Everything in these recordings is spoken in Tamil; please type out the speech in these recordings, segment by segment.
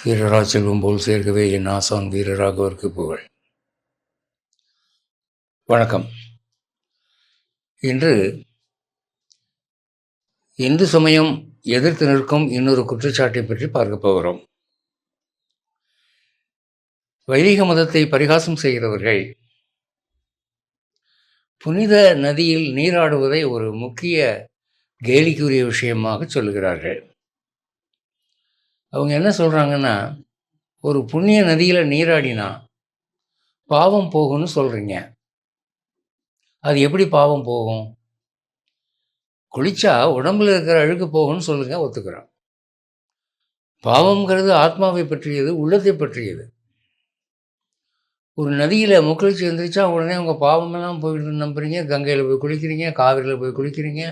வீரரா செல்வம் போல் சேர்க்கவே என் ஆசான் வீரராகவருக்கு புகழ். வணக்கம். இன்று இந்து சமயம் எதிர்த்து நிற்கும் இன்னொரு குற்றச்சாட்டை பற்றி பார்க்க போகிறோம். வைதிக மதத்தை பரிகாசம் செய்கிறவர்கள் புனித நதியில் நீராடுவதை ஒரு முக்கிய கேலிக்குரிய விஷயமாக சொல்லுகிறார்கள். அவங்க என்ன சொல்கிறாங்கன்னா, ஒரு புண்ணிய நதியில் நீராடினா பாவம் போகும்னு சொல்கிறீங்க. அது எப்படி பாவம் போகும்? குளிச்சா உடம்புல இருக்கிற அழுக்கு போகும்னு சொல்லுங்க, ஒத்துக்கிறோம். பாவம்ங்கிறது ஆத்மாவை பற்றியது, உள்ளத்தை பற்றியது. ஒரு நதியில் முக்கிழ்ச்சி எழுந்திரிச்சா உடனே உங்கள் பாவமெல்லாம் போயிட்டு நம்புறீங்க. கங்கையில் போய் குளிக்கிறீங்க, காவிரியில் போய் குளிக்கிறீங்க.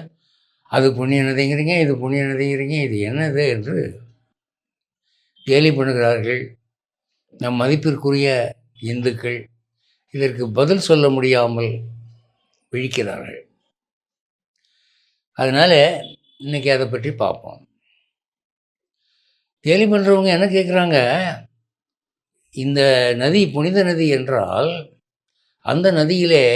அது புண்ணிய நதிங்கிறீங்க, இது புண்ணிய நதிங்கிறீங்க. இது என்னது என்று கேலி பண்ணுகிறார்கள் நம் மதிப்பிற்குரிய இந்துக்கள். இதற்கு பதில் சொல்ல முடியாமல் விழிக்கிறார்கள். அதனால் இன்றைக்கி அதை பற்றி பார்ப்போம். கேலி பண்ணுறவங்க என்ன கேட்குறாங்க, இந்த நதி புனித நதி என்றால் அந்த நதியிலே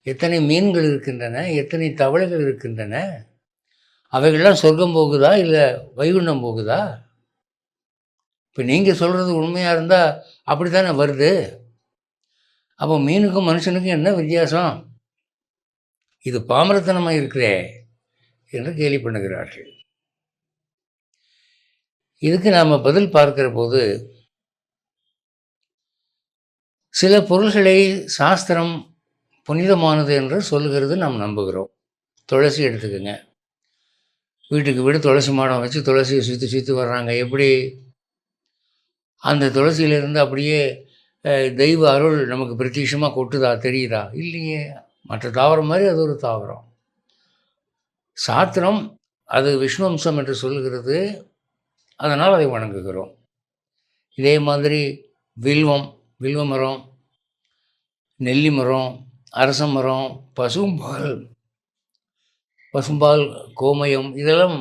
எத்தனை மீன்கள் இருக்கின்றன, எத்தனை தவளைகள் இருக்கின்றன, அவைகள்லாம் சொர்க்கம் போகுதா இல்லை வைகுண்டம் போகுதா? இப்போ நீங்கள் சொல்கிறது உண்மையாக இருந்தால் அப்படி தானே வருது. அப்போ மீனுக்கும் மனுஷனுக்கும் என்ன வித்தியாசம்? இது பாமரத்தனமாக இருக்கிறே என்று கேலி பண்ணுகிறார்கள். இதுக்கு நாம் பதில் பார்க்கிற போது, சில பொருள்களை சாஸ்திரம் புனிதமானது என்று சொல்லுகிறது நாம் நம்புகிறோம். துளசி எடுத்துக்கோங்க. வீட்டுக்கு வீடு துளசி மாடம் வச்சு துளசியை சுற்றி சுற்றி வர்றாங்க. எப்படி அந்த துளசியிலிருந்து அப்படியே தெய்வ அருள் நமக்கு பிரத்யட்சமாக கொட்டுதா, தெரியுதா? இல்லையே. மற்ற தாவரம் மாதிரி அது ஒரு தாவரம். சாத்திரம் அது விஷ்ணு அம்சம் என்று சொல்லுகிறது. அதனால் அதை வணங்குகிறோம். இதே மாதிரி வில்வ மரம், நெல்லி மரம், அரச மரம், பசும்பால், கோமயம், இதெல்லாம்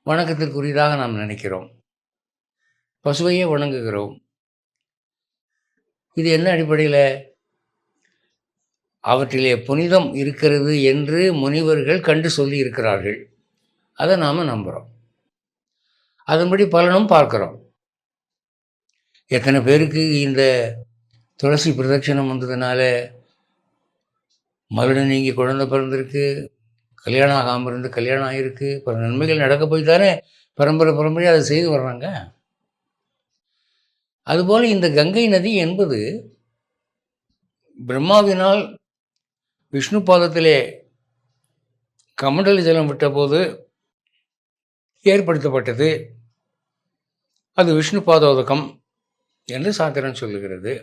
வணக்கத்திற்குரியதாக நாம் நினைக்கிறோம். பசுவையே வணங்குகிறோம். இது என்ன அடிப்படையில்? அவற்றிலே புனிதம் இருக்கிறது என்று முனிவர்கள் கண்டு சொல்லி இருக்கிறார்கள். அதை நாம் நம்புகிறோம். அதன்படி பலனும் பார்க்குறோம். எத்தனை பேருக்கு இந்த துளசி பிரதட்சணம் வந்ததுனால மறுபடியும் நீங்கி குழந்தை பிறந்திருக்கு, கல்யாணம் ஆகாமல் இருந்து கல்யாணம் ஆகிருக்கு, பல நன்மைகள் நடக்க போய் தானே பரம்பரையாக அதை செய்து வர்றாங்க. அதுபோல் இந்த கங்கை நதி என்பது பிரம்மாவினால் விஷ்ணு பாதத்திலே கமண்டல ஜலம் விட்டபோது ஏற்படுத்தப்பட்டது. அது விஷ்ணு பாதோதகம் என்று சாத்திரம் சொல்லுகிறது.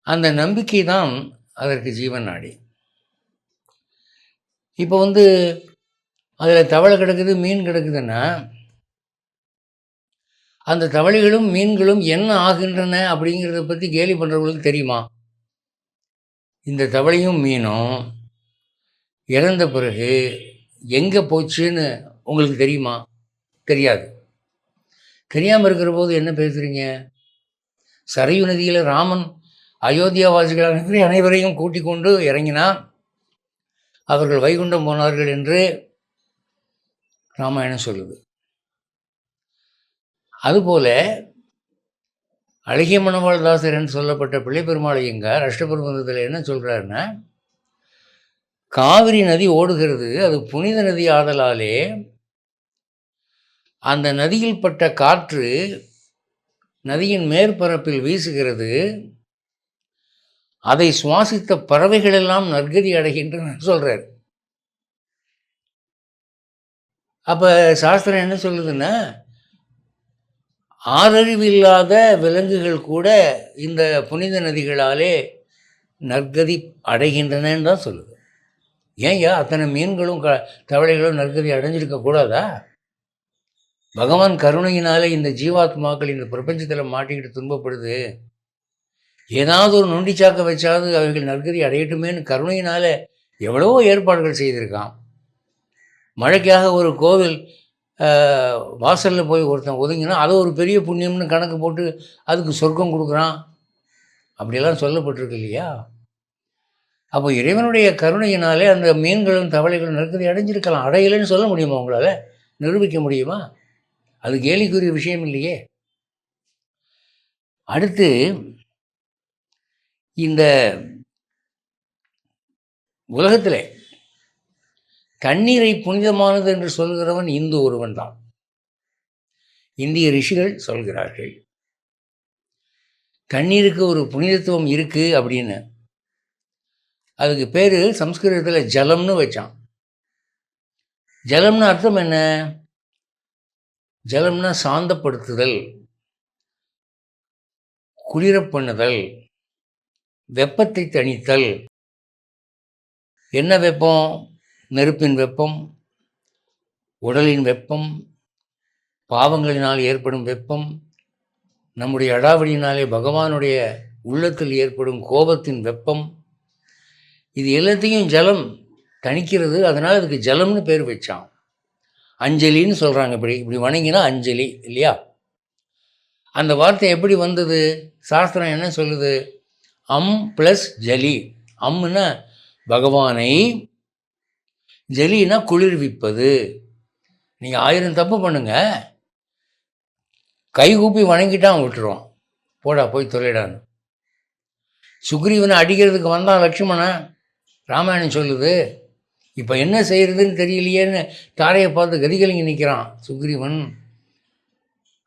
அந்த நம்பிக்கை தான் அதற்கு ஜீவன் நாடி. இப்போ அதில் தவளை கிடக்குது, மீன் கிடக்குதுன்னா, அந்த தவளைகளும் மீன்களும் என்ன ஆகின்றன அப்படிங்கிறத பற்றி கேலி பண்ணுறவங்களுக்கு தெரியுமா? இந்த தவளையும் மீனும் இறந்த பிறகு எங்கே போச்சுன்னு உங்களுக்கு தெரியுமா? தெரியாது. தெரியாமல் இருக்கிற போது என்ன பேசுகிறீங்க? சரையு நதியில் ராமன் அயோத்தியாவாசிகளாக அனைவரையும் கூட்டிக் கொண்டு இறங்கினான். அவர்கள் வைகுண்டம் போனார்கள் என்று ராமாயணம் சொல்லுது. அதுபோல அழகிய மணவாளதாசர் என்று சொல்லப்பட்ட பிள்ளை பெருமாள் ஐயங்கார் அஷ்டபிரபந்தத்தில் என்ன சொல்கிறாருன்னா, காவிரி நதி ஓடுகிறது, அது புனித நதி ஆதலாலே அந்த நதியில் பட்ட காற்று நதியின் மேற்பரப்பில் வீசுகிறது. அதை சுவாசித்த பறவைகளெல்லாம் நற்கதி அடைகின்றன சொல்கிறார். அப்போ சாஸ்திரம் என்ன சொல்லுதுன்னா, ஆறறிவில்லாத விலங்குகள் கூட இந்த புனித நதிகளாலே நற்கதி அடைகின்றனன்னு தான் சொல்லுது. ஏன்யா அத்தனை மீன்களும் தவளைகளும் நற்கதி அடைஞ்சிருக்கக்கூடாதா? பகவான் கருணையினாலே இந்த ஜீவாத்மாக்கள் இந்த பிரபஞ்சத்தில் மாட்டிக்கிட்டு துன்பப்படுது. ஏதாவது ஒரு நொண்டிச்சாக்க வச்சாவது அவைகள் நற்கதி அடையட்டுமேன்னு கருணையினால் எவ்வளவோ ஏற்பாடுகள் செய்திருக்கான். மழைக்காக ஒரு கோவில் வாசலில் போய் ஒருத்தன் ஒதுங்கினா அதை ஒரு பெரிய புண்ணியம்னு கணக்கு போட்டு அதுக்கு சொர்க்கம் கொடுக்குறான், அப்படியெல்லாம் சொல்லப்பட்டிருக்கு இல்லையா? அப்போ இறைவனுடைய கருணையினாலே அந்த மீன்களும் தவளைகளும் நெருக்கடி அடைஞ்சிருக்கலாம். அடையலைன்னு சொல்ல முடியுமா? உங்களால் நிரூபிக்க முடியுமா? அது கேலிக்குரிய விஷயம் இல்லையே. அடுத்து இந்த உலகத்திலே தண்ணீரை புனிதமானது என்று சொல்கிறவன் இந்து ஒருவன் தான். இந்திய ரிஷிகள் சொல்கிறார்கள் தண்ணீருக்கு ஒரு புனிதத்துவம் இருக்கு அப்படின்னு. அதுக்கு பேர் சம்ஸ்கிருதத்தில் ஜலம்னு வச்சான். ஜலம்னு அர்த்தம் என்ன? ஜலம்னா சாந்தப்படுத்துதல், குளிரப் பண்ணுதல், வெப்பத்தை தணித்தல். என்ன வெப்பம்? நெருப்பின் வெப்பம், உடலின் வெப்பம், பாவங்களினால் ஏற்படும் வெப்பம், நம்முடைய அடாவடியினாலே பகவானுடைய உள்ளத்தில் ஏற்படும் கோபத்தின் வெப்பம், இது எல்லாத்தையும் ஜலம் தணிக்கிறது. அதனால் அதுக்கு ஜலம்னு பேர் வச்சான். அஞ்சலின்னு சொல்கிறாங்க. இப்படி இப்படி வணங்கினா அஞ்சலி இல்லையா? அந்த வார்த்தை எப்படி வந்தது? சாஸ்திரம் என்ன சொல்லுது? அம் ப்ளஸ் ஜலி. அம்முன்னா பகவானை, ஜலினா குளிர்விப்பது. நீங்கள் 1000 தப்பு பண்ணுங்க, கைகூப்பி வணங்கிட்டான் விட்டுருவான், போடா போய் தொலைடான்னு. சுக்ரீவனை அடிக்கிறதுக்கு வந்தான் லக்ஷ்மணன், ராமாயணம் சொல்லுது. இப்போ என்ன செய்கிறதுன்னு தெரியலையேன்னு தாரையை பார்த்து கதிகலங்கி நிற்கிறான் சுக்ரீவன்.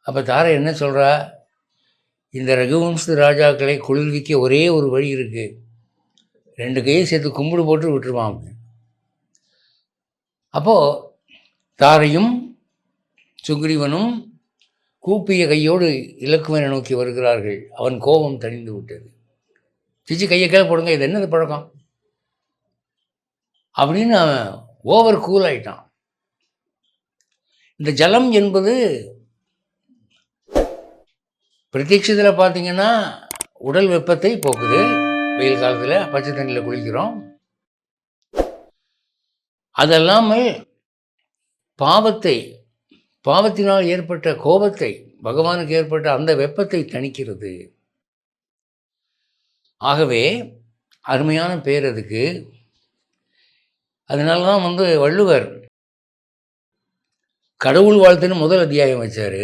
அப்போ தாரை என்ன சொல்கிறா? இந்த ரகுவம்ச ராஜாக்களை குளிர்விக்க ஒரே ஒரு வழி இருக்குது, 2 கையை சேர்த்து கும்பிடு போட்டு விட்டுருவான். அப்போது தாரையும் சுக்ரீவனும் கூப்பிய கையோடு இலக்குவனை நோக்கி வருகிறார்கள். அவன் கோபம் தணிந்து விட்டது. சிச்சி கையை கீழே போடுங்க, இது என்னது பழக்கம் அப்படின்னு அவன் ஓவர் கூல் ஆயிட்டான். இந்த ஜலம் என்பது பிரத்யட்சத்தில் பார்த்தீங்கன்னா உடல் வெப்பத்தை போக்குது. வெயில் காலத்தில் பச்சை தண்ணியில் குளிக்கிறோம். அதல்லாமல் பாவத்தினால் ஏற்பட்ட கோபத்தை, பகவானுக்கு ஏற்பட்ட அந்த வெப்பத்தை தணிக்கிறது. ஆகவே அருமையான பேர் அதுக்கு. அதனால தான் வள்ளுவர் கடவுள் வாழ்த்துன்னு முதல் அத்தியாயம் வச்சார்.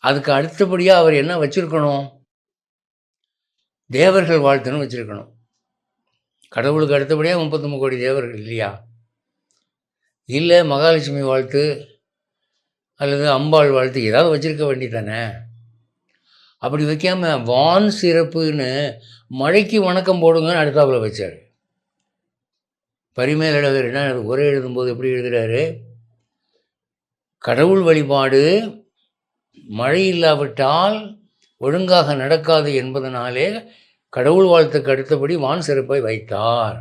அதுக்கு அடுத்தபடியாக அவர் என்ன வச்சுருக்கணும்? தேவர்கள் வாழ்த்துன்னு வச்சுருக்கணும். கடவுளுக்கு அடுத்தபடியாக 33 கோடி தேவர்கள் இல்லையா? இல்லை மகாலட்சுமி வாழ்த்து அல்லது அம்பாள் வாழ்த்து ஏதாவது வச்சுருக்க வேண்டியதானே. அப்படி வைக்காமல் வான் சிறப்புன்னு மழைக்கு வணக்கம் போடுங்கன்னு அடுத்தாப்புல வச்சார். பரிமேலழகர் என்ன உரை எழுதும்போது எப்படி எழுதுகிறாரு? கடவுள் வழிபாடு மழை இல்லாவிட்டால் ஒழுங்காக நடக்காது என்பதனாலே கடவுள் வாழ்த்துக்கு அடுத்தபடி வான் சிறப்பை வைத்தார்.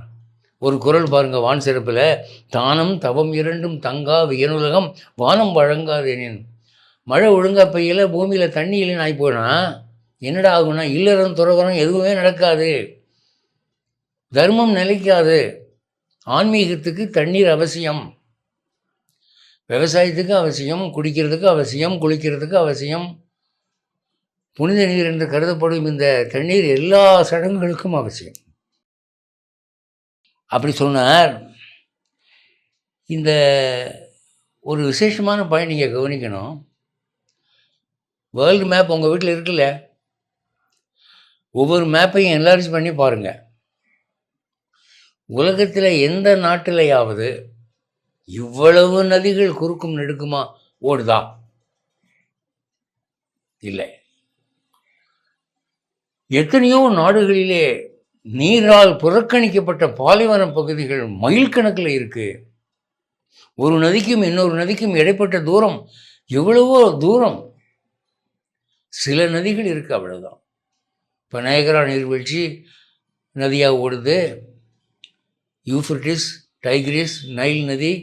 ஒரு குறள் பாருங்கள் வான் சிறப்பில், தானம் தவம் இரண்டும் தங்கா வியனுலகம் வானம் வழங்காதேனின். மழை ஒழுங்காக பெய்யல, பூமியில் தண்ணி இல்லைன்னு ஆகி போனா என்னடா ஆகுனா இல்லறம் துறவரம் எதுவுமே நடக்காது, தர்மம் நிலைக்காது. ஆன்மீகத்துக்கு தண்ணீர் அவசியம், விவசாயத்துக்கு அவசியம், குடிக்கிறதுக்கு அவசியம், குளிக்கிறதுக்கு அவசியம். புனித நீர் என்று கருதப்படும் இந்த தண்ணீர் எல்லா சடங்குகளுக்கும் அவசியம். அப்படி சொன்னார். இந்த ஒரு விசேஷமான பாயிண்ட் நீங்கள் கவனிக்கணும். வேர்ல்டு மேப் உங்கள் வீட்டில் இருக்குல்ல, ஒவ்வொரு மேப்பையும் என்லார்ஜ் பண்ணி பாருங்கள். உலகத்தில் எந்த நாட்டிலையாவது இவ்வளவு நதிகள் குறுக்கும் நெடுக்குமா ஓடுதா? இல்லை. எத்தனையோ நாடுகளிலே நீரால் புறக்கணிக்கப்பட்ட பாலைவன பகுதிகள் மைல் கணக்கில் இருக்கு. ஒரு நதிக்கும் இன்னொரு நதிக்கும் இடைப்பட்ட தூரம் எவ்வளவோ தூரம். சில நதிகள் இருக்கு, அவ்வளவுதான். இப்போ நயகரா நீர்வீழ்ச்சி நதியாக ஓடுது, யூஃப்ரட்டிஸ், டைக்ரிஸ், நைல் நதி,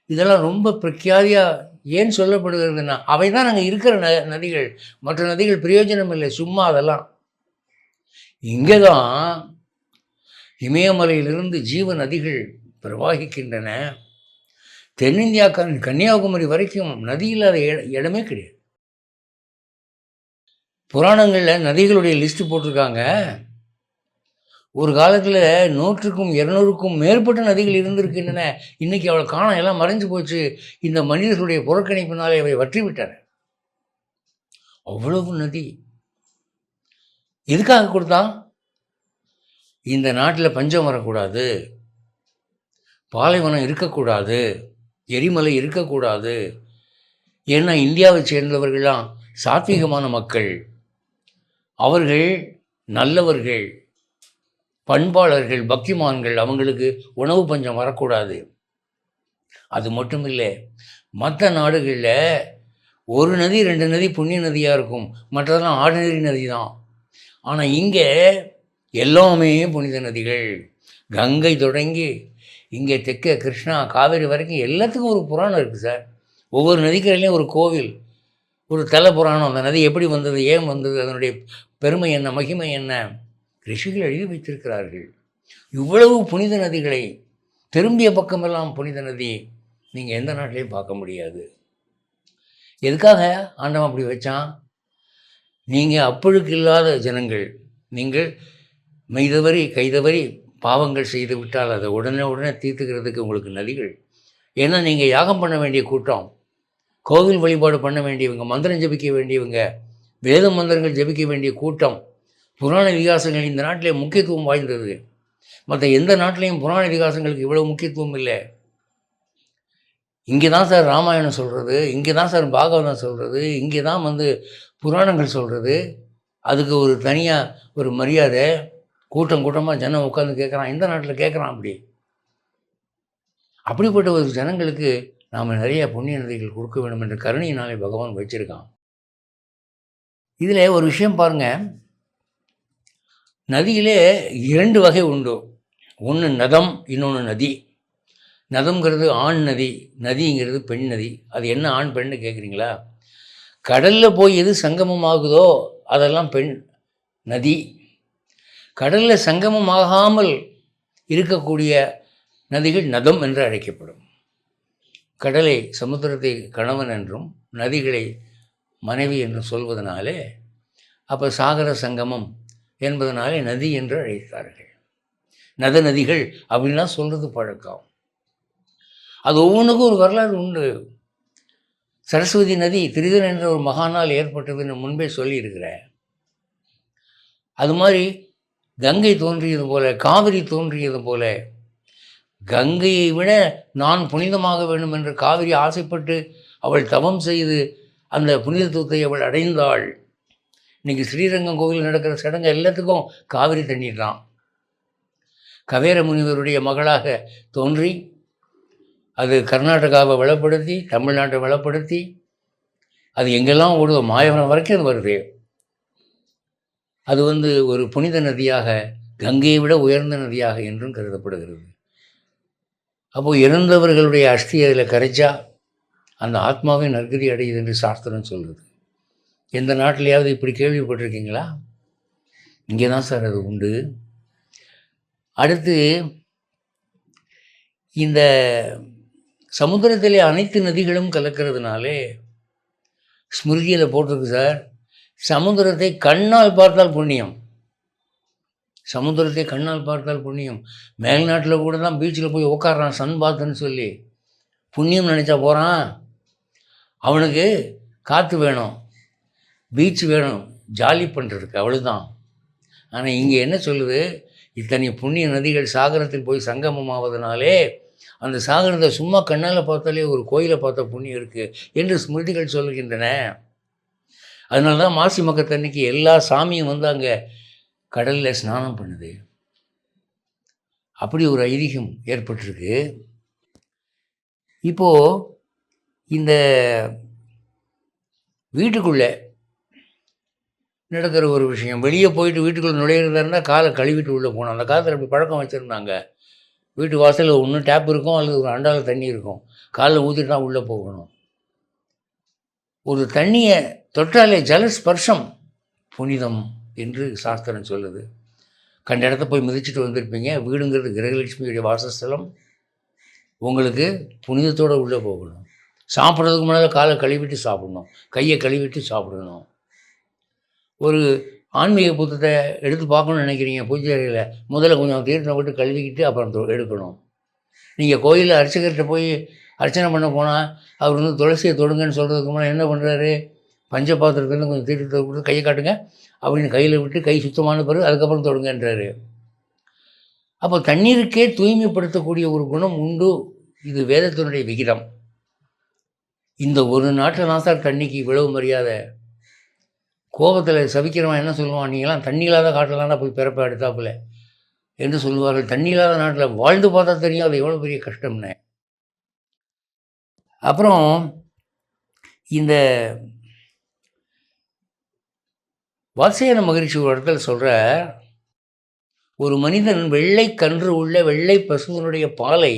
இதெல்லாம் ரொம்ப பிரఖ్యాதியாக ஏன் சொல்லப்படுகிறதுனா அவை தான் நாங்கள் இருக்கிற நதிகள். மற்ற நதிகள் பிரயோஜனம் இல்லை, சும்மா அதெல்லாம். இங்கே தான் இமயமலையிலிருந்து ஜீவ நதிகள் பிரவாகிக்கின்றன. தென்னிந்தியா கன்னியாகுமரி வரைக்கும் நதி இல்லாத இடமே கிடையாது. புராணங்களில் நதிகளுடைய லிஸ்ட்டு போட்டிருக்காங்க. ஒரு காலத்தில் 100க்கும் 200க்கும் மேற்பட்ட நதிகள் இருந்திருக்கின்றன. இன்றைக்கி அவளை காணோம், எல்லாம் மறைஞ்சு போச்சு. இந்த மனிதர்களுடைய புறக்கணிப்பினாலே அவை வற்றி விட்டன. அவ்வளவு நதி எதுக்காக கொடுத்தான்? இந்த நாட்டில் பஞ்சம் வரக்கூடாது, பாலைவனம் இருக்கக்கூடாது, எரிமலை இருக்கக்கூடாது. ஏன்னா இந்தியாவை சேர்ந்தவர்கள்லாம் சாத்வீகமான மக்கள், அவர்கள் நல்லவர்கள், பண்பாளர்கள், பக்திமான்கள், அவங்களுக்கு உணவு பஞ்சம் வரக்கூடாது. அது மட்டும் இல்லை, மற்ற நாடுகளில் ஒரு நதி 2 நதி புண்ணிய நதியாக இருக்கும், மற்றதெல்லாம் ஆர்டினரி நதி தான். ஆனால் இங்கே எல்லாமே புனித நதிகள். கங்கை தொடங்கி இங்கே தெற்கே கிருஷ்ணா காவேரி வரைக்கும் எல்லாத்துக்கும் ஒரு புராணம் இருக்குது சார். ஒவ்வொரு நதிக்கரையிலையும் ஒரு கோவில், ஒரு தல புராணம். அந்த நதி எப்படி வந்தது, ஏன் வந்தது, அதனுடைய பெருமை என்ன, மகிமை என்ன, ரிஷிகள் எழுதி வைத்திருக்கிறார்கள். இவ்வளவு புனித நதிகளை, திரும்பிய பக்கமெல்லாம் புனித நதி, நீங்கள் எந்த நாட்டிலையும் பார்க்க முடியாது. எதுக்காக ஆண்டவன் அப்படி வச்சான்? நீங்கள் அப்பழுக்கு இல்லாத ஜனங்கள், நீங்கள் மெய்தவறி கைதவறி பாவங்கள் செய்து விட்டால் அதை உடனே தீர்த்துக்கிறதுக்கு உங்களுக்கு நதிகள். ஏன்னா நீங்கள் யாகம் பண்ண வேண்டிய கூட்டம், கோவில் வழிபாடு பண்ண வேண்டியவங்க, மந்திரம் ஜபிக்க வேண்டியவங்க, வேத மந்திரங்கள் ஜபிக்க வேண்டிய கூட்டம். புராண இதிகாசங்கள் இந்த நாட்டிலே முக்கியத்துவம் வாய்ந்தது. மற்ற எந்த நாட்டிலையும் புராண இதிகாசங்களுக்கு இவ்வளோ முக்கியத்துவம் இல்லை. இங்கே தான் சார் ராமாயணம் சொல்கிறது, இங்கே தான் சார் பாகவதம் சொல்கிறது, இங்கே தான் புராணங்கள் சொல்கிறது. அதுக்கு ஒரு தனியாக ஒரு மரியாதை, கூட்டமாக ஜனம் உட்காந்து கேட்குறான். இந்த நாட்டில் கேட்குறான். அப்படிப்பட்ட ஒரு ஜனங்களுக்கு நாம் நிறைய புண்ணிய நதிகள் கொடுக்க வேண்டும் என்ற கருணையினாலே பகவான் வச்சிருக்கான். இதில் ஒரு விஷயம் பாருங்கள், நதியிலே 2 வகை உண்டு. ஒன்று நதம், இன்னொன்று நதி. நதம்ங்கிறது ஆண் நதி, நதிங்கிறது பெண் நதி. அது என்ன ஆண் பெண்ணு கேட்குறீங்களா? கடலில் போய் எது சங்கமம் ஆகுதோ அதெல்லாம் பெண் நதி. கடலில் சங்கமம் ஆகாமல் இருக்கக்கூடிய நதிகள் நதம் என்று அழைக்கப்படும். கடலை, சமுத்திரத்தை கணவன் என்றும் நதிகளை மனைவி என்றும் சொல்வதனாலே, அப்போ சாகர சங்கமம் என்பதனாலே நதி என்று அழைத்தார்கள். நத நதிகள் அப்படின்லாம் சொல்கிறது பழக்கம். அது ஒவ்வொன்றுக்கும் ஒரு வரலாறு உண்டு. சரஸ்வதி நதி திரிதன் என்ற ஒரு மகானால் ஏற்பட்டதுன்னு முன்பே சொல்லியிருக்கிறேன். அது மாதிரி கங்கை தோன்றியது போல, காவிரி தோன்றியது போல, கங்கையை விட நான் புனிதமாக வேண்டும் என்று காவிரி ஆசைப்பட்டு அவள் தவம் செய்து அந்த புனிதத்துவத்தை அவள் அடைந்தாள். இன்றைக்கி ஸ்ரீரங்கம் கோவில் நடக்கிற சடங்கு எல்லாத்துக்கும் காவிரி தண்ணீர் தான். கவேர முனிவருடைய மகளாக தோன்றி அது கர்நாடகாவை வளப்படுத்தி, தமிழ்நாட்டை வளப்படுத்தி, அது எங்கெல்லாம் ஓடுதோ மாயவரம் வரைக்கும் அது வருது. அது ஒரு புனித நதியாக, கங்கையை விட உயர்ந்த நதியாக என்றும் கருதப்படுகிறது. அப்போது இறந்தவர்களுடைய அஸ்தி அதில் கரைச்சா அந்த ஆத்மாவை நற்கதி அடையுது என்று சாஸ்திரம் சொல்லுது. எந்த நாட்டிலையாவது இப்படி கேள்விப்பட்டிருக்கீங்களா? இங்கே தான் சார் அது உண்டு. அடுத்து, இந்த சமுத்திரத்திலே அனைத்து நதிகளும் கலக்கிறதுனாலே ஸ்மிருதியில் போட்டிருக்கு சார், சமுத்திரத்தை கண்ணால் பார்த்தால் புண்ணியம். சமுத்திரத்தை கண்ணால் பார்த்தால் புண்ணியம். மேல்நாட்டில் கூட தான் பீச்சில் போய் உட்காடுறான் சன் பாத்துன்னு சொல்லி, புண்ணியம் நினச்சா போகிறான். அவனுக்கு காற்று வேணும், பீச் வேணும், ஜாலி பண்ணுறதுக்கு, அவ்வளோதான். ஆனால் இங்கே என்ன சொல்லுது, இத்தனை புண்ணிய நதிகள் சாகரத்தில் போய் சங்கமம் ஆவதனாலே அந்த சாகரத்தை சும்மா கண்ணால் பார்த்தாலே ஒரு கோயிலை பார்த்த புண்ணியம் இருக்குது என்று ஸ்மிருதிகள் சொல்லுகின்றன. அதனால தான் மாசி மக்கத்தன்னைக்கு எல்லா சாமியும் அங்கே கடலில் ஸ்நானம் பண்ணுது. அப்படி ஒரு ஐதீகம் ஏற்பட்டிருக்கு. இப்போது இந்த வீட்டுக்குள்ளே நடக்கிற ஒரு விஷயம், வெளியே போயிட்டு வீட்டுக்குள்ளே நுழையிறதா இருந்தால் காலை கழுவிட்டு உள்ளே போகணும். அந்த காலத்தில் அப்படி பழக்கம் வச்சுருந்தாங்க. வீட்டு வாசலில் ஒன்று டேப் இருக்கும், அல்லது ஒரு அண்டாவில் தண்ணி இருக்கும், காலில் ஊற்றிட்டு தான் உள்ளே போகணும். ஒரு தண்ணியை தொட்டாலே ஜலஸ்பர்ஷம் புனிதம் என்று சாஸ்திரம் சொல்லுது. கண்ட இடத்த போய் மிதிச்சுட்டு வந்திருப்பீங்க. வீடுங்கிறது கிரகலட்சுமியுடைய வாசஸ்தலம். உங்களுக்கு புனிதத்தோடு உள்ளே போகணும். சாப்பிட்றதுக்கு முன்னால் காலை கழுவிட்டு சாப்பிடணும், கையை கழுவிட்டு சாப்பிடணும். ஒரு ஆன்மீக புத்தகத்தை எடுத்து பார்க்கணுன்னு நினைக்கிறீங்க பூஜை அறையில், முதல்ல கொஞ்சம் தீர்த்தம் விட்டு கழுவிக்கிட்டு அப்புறம் எடுக்கணும். நீங்கள் கோயிலில் அர்ச்சகர்கிட்ட போய் அர்ச்சனை பண்ண போனால் அவர் வந்து துளசியை தொடுங்கன்னு சொல்கிறதுக்கு முன்னாடி என்ன பண்ணுறாரு, பஞ்ச பாத்திரத்துலேருந்து கொஞ்சம் தீர்த்தத்தை கொடுத்து கையை காட்டுங்க அப்படின்னு கையில் விட்டு கை சுத்தமான பிறகு அதுக்கப்புறம் தொடுங்கன்றாரு. அப்போ தண்ணீருக்கே தூய்மைப்படுத்தக்கூடிய ஒரு குணம் உண்டு. இது வேதத்தினுடைய விகிதம். இந்த ஒரு நாட்டில் தான் சார் தண்ணிக்கு இவ்வளவு மரியாதை. கோபத்தில் சபிக்கிறவன் என்ன சொல்லுவான், நீங்களாம் தண்ணி இல்லாத காட்டில் போய் பிறப்ப எடுத்தாப்புல என்று சொல்லுவார்கள். தண்ணி இல்லாத நாட்டில் வாழ்ந்து பார்த்தா தெரியும் அது எவ்வளோ பெரிய கஷ்டம்னு. அப்புறம் இந்த வாத்சேயன மகரிஷி ஒரு இடத்துல சொல்கிற, ஒரு மனிதன் வெள்ளை கன்று உள்ள வெள்ளை பசுவனுடைய பாலை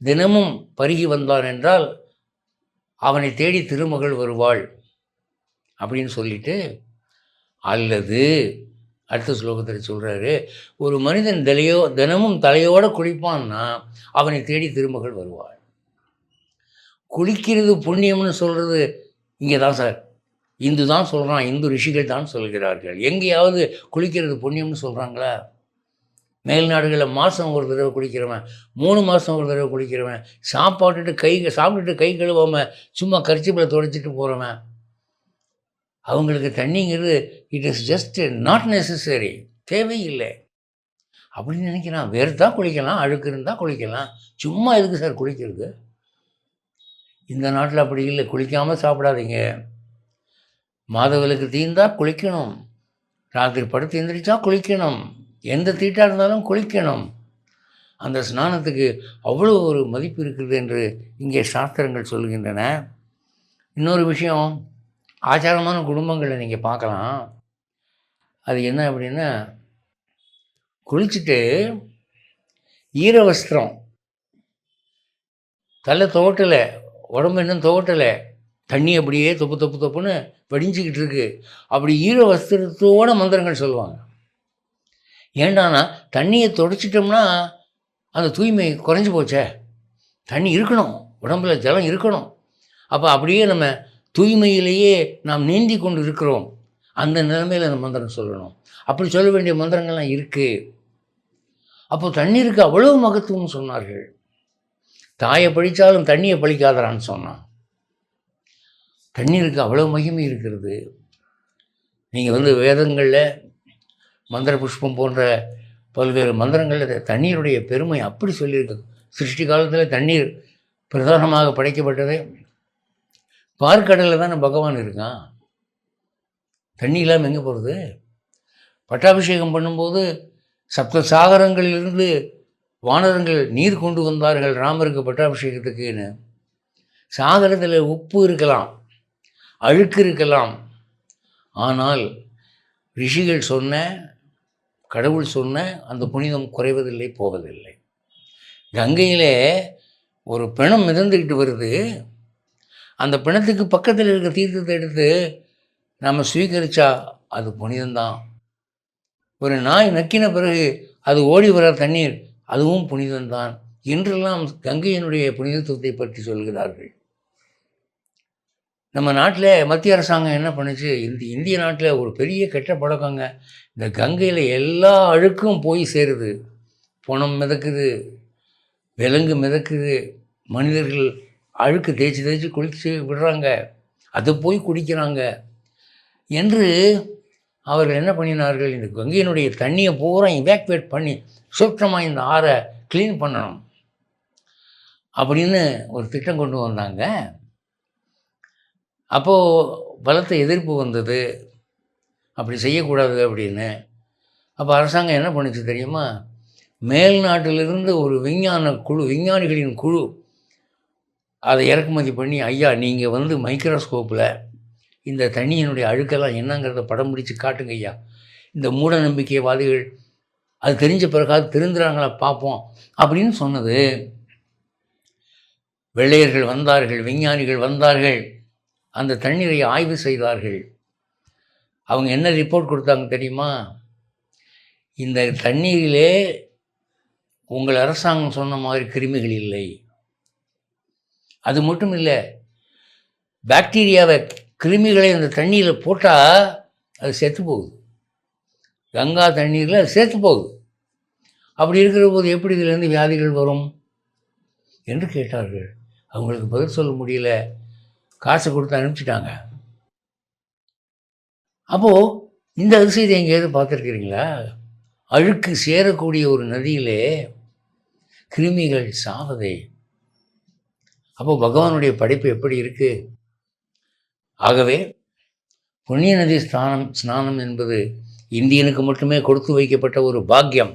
தினமும் பருகி வந்தான் என்றால் அவனை தேடி திருமகள் வருவாள் அப்படின்னு சொல்லிட்டு, அல்லது அடுத்த ஸ்லோகத்தில் சொல்கிறாரு, ஒரு மனிதன் தினமும் தலையோடு குளிப்பான்னா அவனை தேடி திருமகள் வருவாள். குளிக்கிறது புண்ணியம்னு சொல்கிறது இங்கே தான் சார், இந்து தான் சொல்கிறான், இந்து ரிஷிகள் தான் சொல்கிறார்கள். எங்கேயாவது குளிக்கிறது புண்ணியம்னு சொல்கிறாங்களா? மேல்நாடுகளில் மாதம் ஒரு தடவை குளிக்கிறவன், 3 மாதம் ஒரு தடவை குளிக்கிறவன், சாப்பிட்டுட்டு கை கழுவாமல் சும்மா கர்ச்சிப்பில் துடைச்சிட்டு போகிறவன், அவங்களுக்கு தண்ணிங்கிறது it is just not necessary, தேவையில்லை அப்படின்னு நினைக்கிறான். வேறு குளிக்கலாம், அழுக்கு இருந்தால் குளிக்கலாம், சும்மா எதுக்கு சார் குளிக்கிறது? இந்த நாட்டில் அப்படி இல்லை. குளிக்காமல் சாப்பிடாதீங்க. மாதவிலக்கு தீர்ந்தால் குளிக்கணும், ராத்திரி படுத்து எந்திரிச்சா குளிக்கணும், எந்த தீட்டாக இருந்தாலும் குளிக்கணும். அந்த ஸ்நானத்துக்கு அவ்வளோ ஒரு மதிப்பு இருக்குது என்று இங்கே சாஸ்திரங்கள் சொல்கின்றன. இன்னொரு விஷயம், ஆச்சாரமான குடும்பங்களில் நீங்கள் பார்க்கலாம். அது என்ன அப்படின்னா, குளிச்சுட்டு ஈர வஸ்திரம் தலை துவட்டலை, உடம்பு இன்னும் துவட்டலை, தண்ணி அப்படியே தொப்புன்னு வடிஞ்சிக்கிட்டு இருக்கு. அப்படி ஈர வஸ்திரத்தோட மந்திரங்கள் சொல்லுவாங்க. ஏண்டானா தண்ணியை தொடச்சிட்டோம்னா அந்த தூய்மை குறைஞ்சி போச்சே. தண்ணி இருக்கணும், உடம்புல ஜலம் இருக்கணும். அப்போ அப்படியே நம்ம தூய்மையிலேயே நாம் நீந்தி கொண்டு இருக்கிறோம். அந்த நிலைமையில் அந்த மந்திரம் சொல்லணும். அப்படி சொல்ல வேண்டிய மந்திரங்கள்லாம் இருக்குது. அப்போ தண்ணீருக்கு அவ்வளோ மகத்துவம் சொன்னார்கள். தாயை பழித்தாலும் தண்ணியை பழிக்காதரான்னு சொன்னான். தண்ணீருக்கு அவ்வளோ மகிமை இருக்கிறது. நீங்கள் வேதங்களில் மந்திர புஷ்பம் போன்ற பல்வேறு மந்திரங்களில் தண்ணீருடைய பெருமை அப்படி சொல்லியிருக்கு. சிருஷ்டி காலத்தில் தண்ணீர் பிரதானமாக படைக்கப்பட்டதே. பார்க்கடலில் தானே பகவான் இருக்கான். தண்ணி இல்லாமல் எங்கே போகிறது? பட்டாபிஷேகம் பண்ணும்போது சப்த சாகரங்களிலிருந்து வானரங்கள் நீர் கொண்டு வந்தார்கள் ராமருக்கு பட்டாபிஷேகத்துக்குன்னு. சாகரத்தில் உப்பு இருக்கலாம், அழுக்கு இருக்கலாம், ஆனால் ரிஷிகள் சொன்ன, கடவுள் சொன்ன அந்த புனிதம் குறைவதில்லை, போவதில்லை. கங்கையிலே ஒரு பிணம் மிதந்துக்கிட்டு வருது. அந்த பிணத்துக்கு பக்கத்தில் இருக்க தீர்த்தத்தை எடுத்து நம்ம ஸ்வீகரித்தா அது புனிதம்தான். ஒரு நாய் நக்கின பிறகு அது ஓடி வர தண்ணீர் அதுவும் புனிதம்தான் என்றெல்லாம் கங்கையினுடைய புனிதத்துவத்தை பற்றி சொல்கிறார்கள். நம்ம நாட்டில் மத்திய அரசாங்கம் என்ன பண்ணுச்சு, இந்திய நாட்டில் ஒரு பெரிய கெட்ட பழக்கங்க. இந்த கங்கையில் எல்லா அழுக்கும் போய் சேருது. பணம் மிதக்குது, விலங்கு மிதக்குது, மனிதர்கள் அழுக்கு தேய்ச்சி குளிச்சு விடுறாங்க, அதை போய் குடிக்கிறாங்க என்று அவர்கள் என்ன பண்ணினார்கள், இந்த கங்கையினுடைய தண்ணியை பூரா இவாக்குவேட் பண்ணி சுத்தமாக இந்த ஆறை க்ளீன் பண்ணணும் அப்படின்னு ஒரு திட்டம் கொண்டு வந்தாங்க. அப்போது பலத்த எதிர்ப்பு வந்தது, அப்படி செய்யக்கூடாது அப்படின்னு. அப்போ அரசாங்கம் என்ன பண்ணுச்சு தெரியுமா, மேல் நாட்டிலிருந்து ஒரு விஞ்ஞானிகளின் குழு அதை இறக்குமதி பண்ணி, ஐயா நீங்கள் மைக்ரோஸ்கோப்பில் இந்த தண்ணியினுடைய அழுக்கெல்லாம் என்னங்கிறத படம் பிடிச்சி காட்டுங்க ஐயா, இந்த மூட நம்பிக்கைவாதிகள் அது தெரிஞ்ச பிறகாது திருந்துறாங்களா பார்ப்போம் அப்படின்னு சொன்னது. வெள்ளையர்கள் வந்தார்கள், விஞ்ஞானிகள் வந்தார்கள், அந்த தண்ணீரை ஆய்வு செய்தார்கள். அவங்க என்ன ரிப்போர்ட் கொடுத்தாங்க தெரியுமா, இந்த தண்ணீரிலே உங்கள் அரசாங்கம் சொன்ன மாதிரி கிருமிகள் இல்லை. அது மட்டும் இல்லை, பாக்டீரியாவை கிருமிகளை அந்த தண்ணியில் போட்டால் அது செத்து போகுது. கங்கா தண்ணீரில் அது செத்து போகுது. அப்படி இருக்கிற போது எப்படி இதிலேருந்து வியாதிகள் வரும் என்று கேட்டார்கள். அவங்களுக்கு பதில் சொல்ல முடியல, காசை கொடுத்து அனுப்பிச்சிட்டாங்க. அப்போது இந்த அதிசயத்தை எங்கேயாவது பார்த்துருக்கிறீங்களா? அழுக்கு சேரக்கூடிய ஒரு நதியிலே கிருமிகள் சாவதே. அப்போது பகவானுடைய படைப்பு எப்படி இருக்குது? ஆகவே புண்ணிய நதி ஸ்நானம் என்பது இந்தியனுக்கு மட்டுமே கொடுத்து வைக்கப்பட்ட ஒரு பாக்கியம்.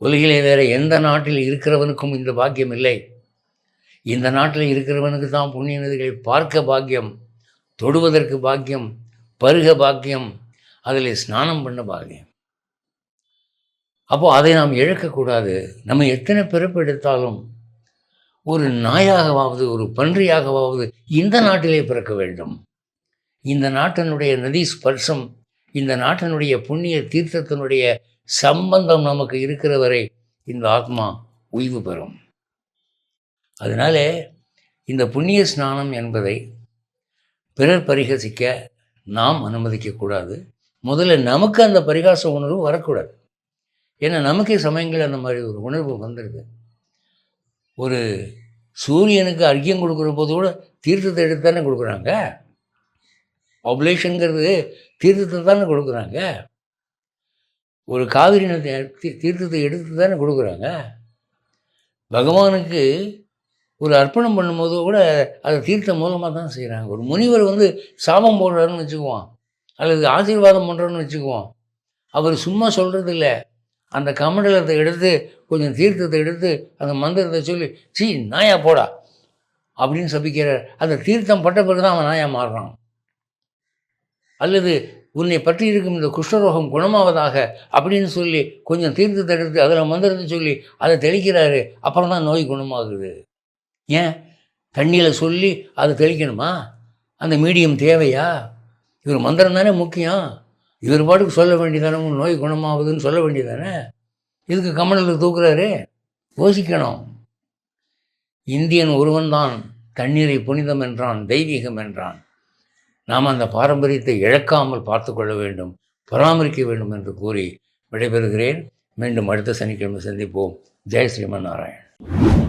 உலகிலே வேறு எந்த நாட்டில் இருக்கிறவனுக்கும் இந்த பாக்கியம் இல்லை. இந்த நாட்டில் இருக்கிறவனுக்கு தான் புண்ணிய நதிகளை பார்க்க பாக்கியம், தொடுவதற்கு பாக்கியம், பருக பாக்கியம், அதில் ஸ்நானம் பண்ண பாக்கியம். அப்போது அதை நாம் இழக்கக்கூடாது. நம்ம எத்தனை பிறப்பு எடுத்தாலும் ஒரு நாயாகவாவது ஒரு பன்றியாகவாவது இந்த நாட்டிலே பிறக்க வேண்டும். இந்த நாட்டினுடைய நதி ஸ்பர்சம், இந்த நாட்டினுடைய புண்ணிய தீர்த்தத்தினுடைய சம்பந்தம் நமக்கு இருக்கிற வரை இந்த ஆத்மா ஓய்வு பெறும். அதனால இந்த புண்ணிய ஸ்நானம் என்பதை பிறர் பரிகசிக்க நாம் அனுமதிக்கக்கூடாது. முதல்ல நமக்கு அந்த பரிகாச உணர்வு வரக்கூடாது. ஏன்னா நமக்கே சமயங்கள் அந்த மாதிரி ஒரு உணர்வு வந்துடுது. ஒரு சூரியனுக்கு அர்க்கியம் கொடுக்குற போது கூட தீர்த்தத்தை எடுத்து தானே கொடுக்குறாங்க. ஆப்லேஷனுங்கிறது தீர்த்தத்தை தானே கொடுக்குறாங்க. ஒரு காவிரி தீர்த்தத்தை எடுத்து தானே கொடுக்குறாங்க. பகவானுக்கு ஒரு அர்ப்பணம் பண்ணும்போது கூட அதை தீர்த்த மூலமாக தான் செய்கிறாங்க. ஒரு முனிவர் சாபம் போடுறாருன்னு வச்சுக்குவோம், அல்லது ஆசீர்வாதம் பண்ணுறோன்னு வச்சுக்குவோம். அவர் சும்மா சொல்கிறது இல்லை, அந்த கமண்டலத்தை எடுத்து கொஞ்சம் தீர்த்தத்தை எடுத்து அந்த மந்திரத்தை சொல்லி சீ நாயா போடா அப்படின்னு சபிக்கிறார். அந்த தீர்த்தம் பட்ட பிறகு தான் அவன் நாயா மாறுறான். அல்லது உன்னை பற்றி இருக்கும் இந்த குஷ்டரோகம் குணமாவதாக அப்படின்னு சொல்லி கொஞ்சம் தீர்த்தத்தை எடுத்து அதில் மந்திரத்தை சொல்லி அதை தெளிக்கிறாரு. அப்புறம் தான் நோய் குணமாகுது. ஏன் தண்ணியில் சொல்லி அதை தெளிக்கணுமா? அந்த மீடியம் தேவையா? இவர் மந்திரம் தானே முக்கியம். இவர் பாட்டுக்கு சொல்ல வேண்டியதானே நோய் குணமாகுதுன்னு சொல்ல வேண்டியதானே. இதுக்கு கமண்டலுக்கு தூக்குறாரு. யோசிக்கணும். இந்தியன் ஒருவன்தான் தண்ணீரை புனிதம் என்றான், தெய்வீகம் என்றான். நாம் அந்த பாரம்பரியத்தை இழக்காமல் பார்த்து கொள்ள வேண்டும், பராமரிக்க வேண்டும் என்று கூறி விடைபெறுகிறேன். மீண்டும் அடுத்த சனிக்கிழமை சந்திப்போம். ஜெய் ஸ்ரீமன் நாராயண்.